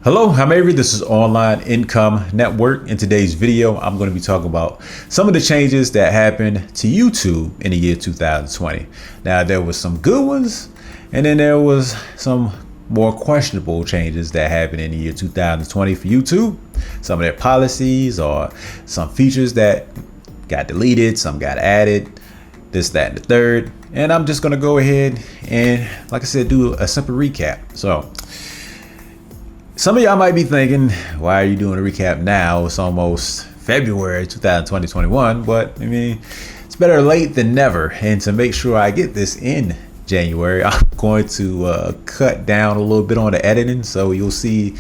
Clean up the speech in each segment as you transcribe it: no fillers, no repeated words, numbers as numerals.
Hello, I'm Avery. This is Online Income Network. In today's video, I'm going to be talking about some of the changes that happened to YouTube in the year 2020. Now, there was some good ones, and then there was some more questionable changes that happened in the year 2020 for YouTube. Some of their policies or some features that got deleted, some got added, this, that, and the third. And I'm just going to go ahead and, like I said, do a simple recap. So, some of y'all might be thinking, why are you doing a recap now? It's almost February 2021, but I mean, it's better late than never. And to make sure I get this in January, I'm going to cut down a little bit on the editing, so you'll see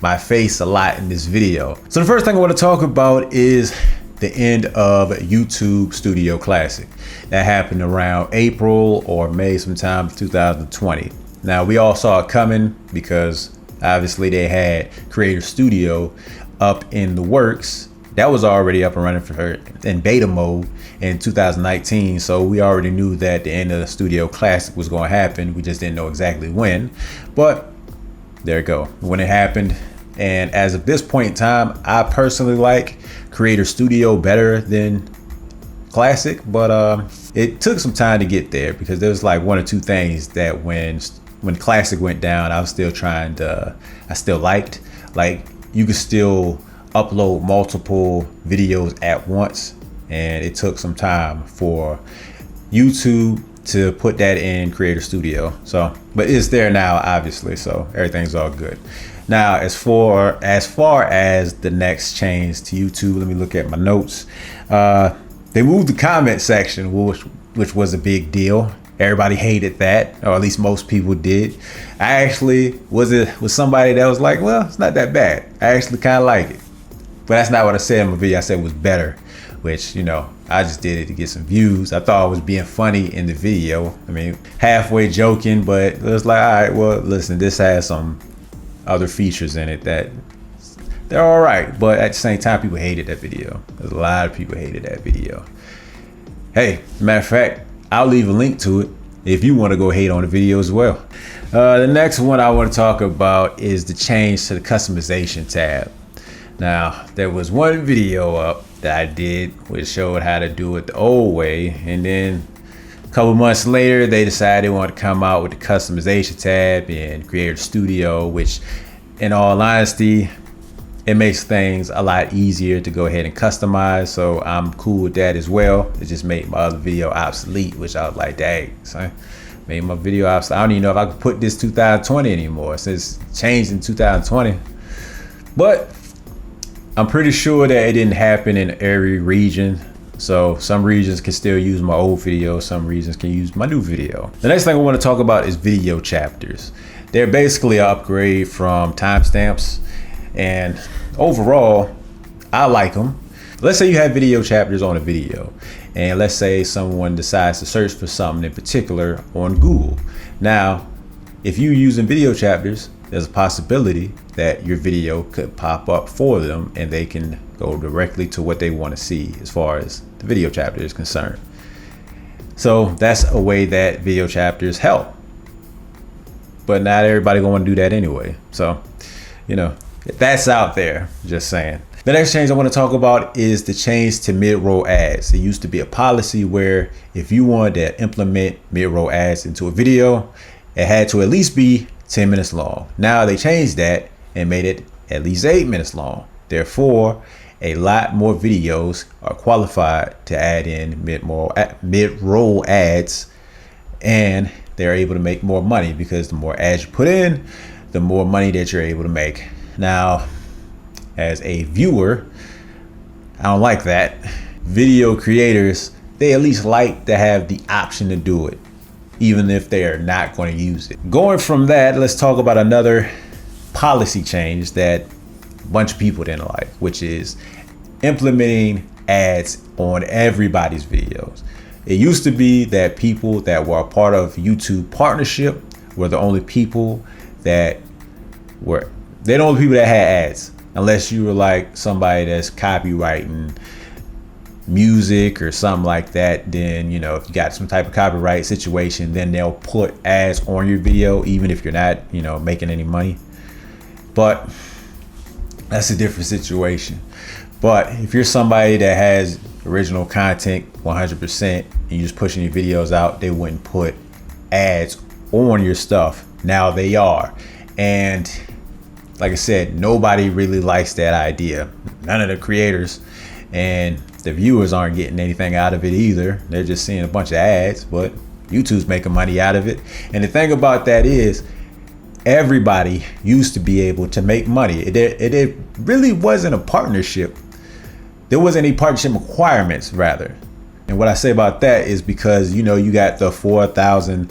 my face a lot in this video. So the first thing I want to talk about is the end of YouTube Studio Classic. That happened around April or May sometime 2020. Now, we all saw it coming because obviously they had Creator Studio up in the works. That was already up and running for her in beta mode in 2019. So we already knew that the end of the Studio Classic was going to happen. We just didn't know exactly when, but there you go. When it happened. And as of this point in time, I personally like Creator Studio better than Classic, but it took some time to get there because there was like one or two things that when Classic went down, I was still I still liked. Like, you could still upload multiple videos at once, and it took some time for YouTube to put that in Creator Studio. So, but it's there now, obviously, so everything's all good. Now, as far as the next change to YouTube, let me look at my notes. They moved the comment section, which was a big deal. Everybody hated that, or at least most people did. I actually was somebody that was like, well, it's not that bad. I actually kind of like it. But that's not what I said in my video. I said it was better, which, you know, I just did it to get some views. I thought I was being funny in the video. I mean, halfway joking, but it was like, all right, well, listen, this has some other features in it that they're all right. But at the same time, people hated that video. There's a lot of people hated that video. Hey, matter of fact, I'll leave a link to it if you want to go hate on the video as well. The next one I want to talk about is the change to the customization tab. Now, there was one video up that I did which showed how to do it the old way, and then a couple months later they decided they want to come out with the customization tab in Creator Studio, which, in all honesty, it makes things a lot easier to go ahead and customize. So I'm cool with that as well. It just made my other video obsolete, which I was like, dang, son, made my video obsolete. I don't even know if I could put this 2020 anymore since it changed in 2020. But I'm pretty sure that it didn't happen in every region. So some regions can still use my old video. Some regions can use my new video. The next thing I want to talk about is video chapters. They're basically an upgrade from timestamps. And overall, I like them. Let's say you have video chapters on a video, and let's say someone decides to search for something in particular on Google. Now, if you're using video chapters, there's a possibility that your video could pop up for them and they can go directly to what they want to see as far as the video chapter is concerned. So that's a way that video chapters help. But not everybody gonna want to do that anyway. So, you know, that's out there, just saying. The next change I want to talk about is the change to mid-roll ads. It used to be a policy where if you wanted to implement mid-roll ads into a video, it had to at least be 10 minutes long. Now they changed that and made it at least 8 minutes long. Therefore, a lot more videos are qualified to add in mid-roll ads, and they're able to make more money because the more ads you put in, the more money that you're able to make. Now, as a viewer, I don't like that. Video creators, they at least like to have the option to do it, even if they are not going to use it. Going from that, let's talk about another policy change that a bunch of people didn't like, which is implementing ads on everybody's videos. It used to be that people that were a part of YouTube partnership were the only people that were they're the only people that had ads, unless you were like somebody that's copywriting music or something like that. Then, you know, if you got some type of copyright situation, then they'll put ads on your video, even if you're not, you know, making any money. But that's a different situation. But if you're somebody that has original content 100% and you're just pushing your videos out, they wouldn't put ads on your stuff. Now they are. And like I said, nobody really likes that idea. None of the creators, and the viewers aren't getting anything out of it either. They're just seeing a bunch of ads, but YouTube's making money out of it. And the thing about that is, everybody used to be able to make money. It really wasn't a partnership. There wasn't any partnership requirements, rather. And what I say about that is because, you know, you got the 4,000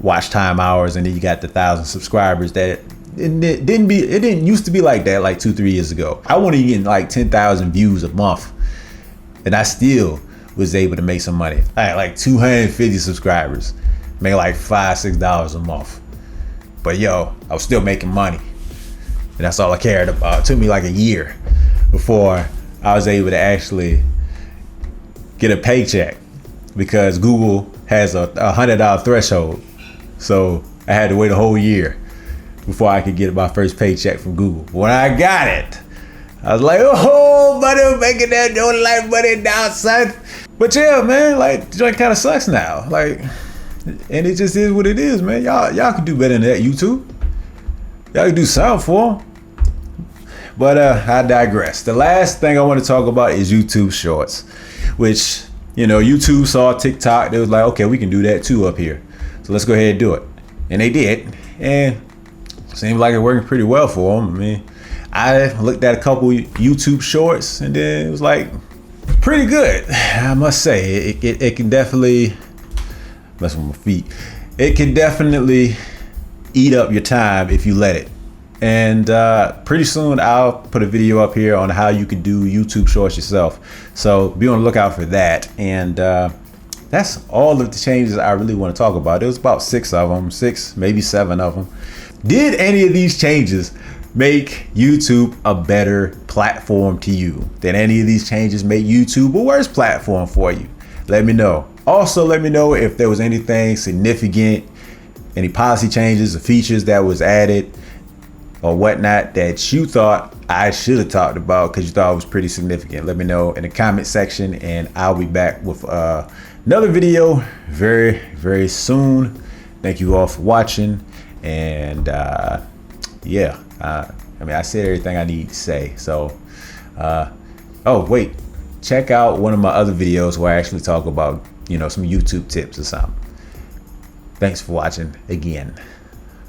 watch time hours, and then you got the 1,000 subscribers. That it didn't used to be like that like 2-3 years ago. I wasn't getting like 10,000 views a month, and I still was able to make some money. I had like 250 subscribers, made like $5-6 a month. But yo, I was still making money, and that's all I cared about. It took me like a year before I was able to actually get a paycheck, because Google has a $100 threshold. So I had to wait a whole year before I could get my first paycheck from Google. When I got it, I was like, oh, buddy, I'm making that no life money now, son. But yeah, man, like, the joint kind of sucks now. Like, and it just is what it is, man. Y'all can do better than that, YouTube. Y'all can do something for them. But I digress. The last thing I want to talk about is YouTube Shorts, which, you know, YouTube saw TikTok. They was like, okay, we can do that too up here. So let's go ahead and do it. And they did. And it seemed like it working pretty well for them. I mean, I looked at a couple YouTube Shorts, and then it was like pretty good. I must say, it can definitely, mess with my feet. It can definitely eat up your time if you let it. And pretty soon I'll put a video up here on how you can do YouTube Shorts yourself. So be on the lookout for that. And that's all of the changes I really want to talk about. There was about 6 of them, 6, maybe 7 of them. Did any of these changes make YouTube a better platform to you? Did any of these changes make YouTube a worse platform for you? Let me know. Also, let me know if there was anything significant, any policy changes or features that was added or whatnot that you thought I should have talked about because you thought it was pretty significant. Let me know in the comment section, and I'll be back with another video very, very soon. Thank you all for watching. And yeah, I mean, I said everything I need to say. So, oh wait, check out one of my other videos where I actually talk about, you know, some YouTube tips or something. Thanks for watching again.